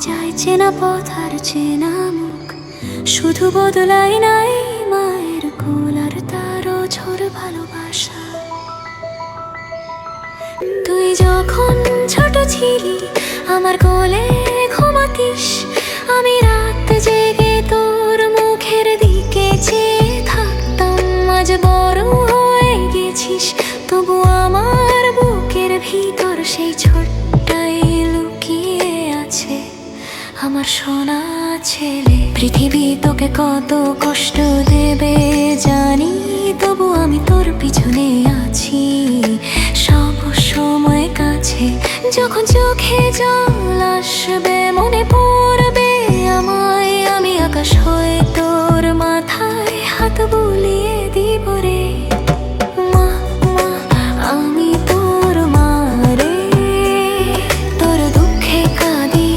যায় চেনা পথ আর চেনা মুখ, শুধু বদলাই নাই মায়ের কোল আর তারও ঝড় ভালোবাসা। তুই যখন ছোট ছিলি আমার কোলে ঘুমাতিস, আমি রাত জেগে তোর মুখের দিকে চেয়ে থাকতাম। আজ বড় হয়ে গেছিস তবু আমার বুকের ভিতর সেই ছোট্টাই লুকিয়ে আছে আমার সোনা ছেলে। পৃথিবী তোকে কত কষ্ট দেবে জানি, তবু আমি তোর পিছনে আছি সব সময় কাছে। যখন চোখে জল আসবে মনে পড়বে আমায়, আমি আকাশ হয়ে তোর মাথায় হাত বুলিয়ে দিব রে। মা মা আমি তোর মা রে, তোর দুঃখে কাঁদি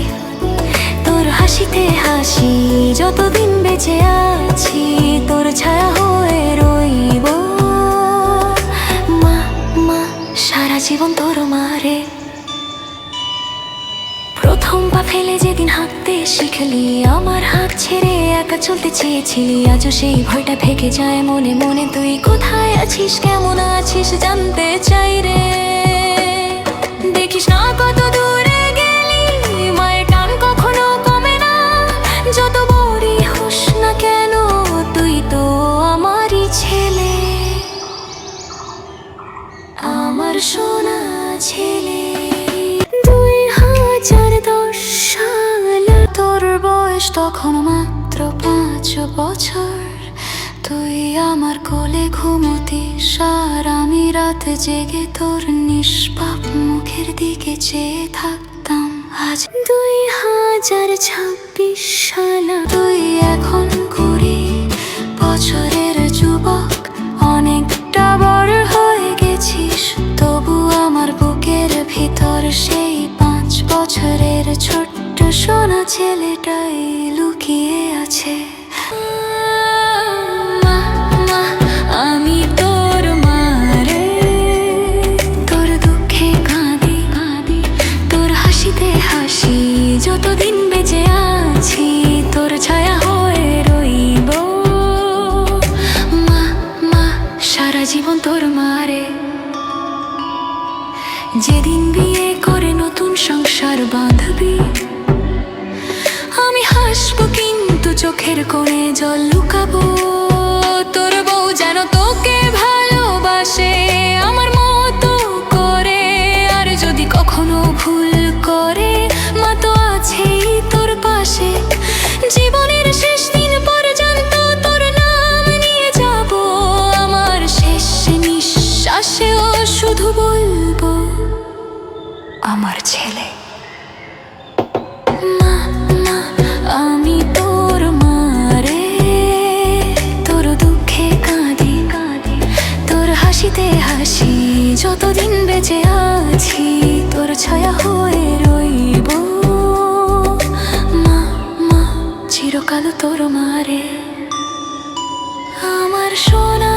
তোর হাসিতে হাসি, যতদিন বেঁচে আছি তোর ছায়া হয়ে রইব। মা মা সারা জীবন তোর মা রে। প্রথম পা ফেলে যেদিন হাঁটতে শিখলি, আমার হাত ছেড়ে একা চলতে চেয়েছিলি, আজও সেই ভয়টা থেকে যায় মনে মনে। তুই কোথায় আছিস কেমন আছিস জানতে চাই রে। দেখিস না কত দূরে গেলি, মায়ের টান কখনো কমে না, যত বড়ই হোস না কেন তুই তো আমারই ছেলে, আমার সোনা ছেলে। 2010 সাল তোর বয়স তখন মাত্র 5 বছর, তুই আমার কোলে ঘুমোতিস আর আমি রাত জেগে তোর নিষ্পাপ মুখের দিকে চেয়ে থাকতাম। আজ 2026 সাল, তুই এখন 20 বছরের যুবক, অনেকটা বড় হয়ে গেছিস, তবু আমার বুকের ভিতর সেই 5 বছরের ছোট্ট সোনা ছেলেটাই লুকিয়ে আছে। মা মা আমি তোর মা রে, তোর দুঃখে কাঁদি কাঁদি তোর হাসিতে হাসি, যতদিন বেঁচে আছি তোর ছায়া হয়ে রইব। মা মা সারা জীবন তোর মা রে। যেদিন বিয়ে করে নতুন সংসার বাঁধবি, আমি হাসবো কিন্তু চোখের কোণে জল লুকাবো। তোর বউ যেন তোকে ভালোবাসে আমার মতো করে, আর যদি কখনো ভুল করে মা তো আছেই তোর পাশে। জীবনের শেষ দিন পর্যন্ত তোর নাম নিয়ে যাব, আমার শেষ নিঃশ্বাসেও শুধু বলবো আমার ছেলে। মা মা আমি তোর মা রে, তোর দুঃখে কাঁদি কাঁদি তোর হাসিতে হাসি, যতদিন বেঁচে আছি তোর ছায়া হয়ে রইব। মা মা চিরকাল তোর মা রে, আমার সোনা।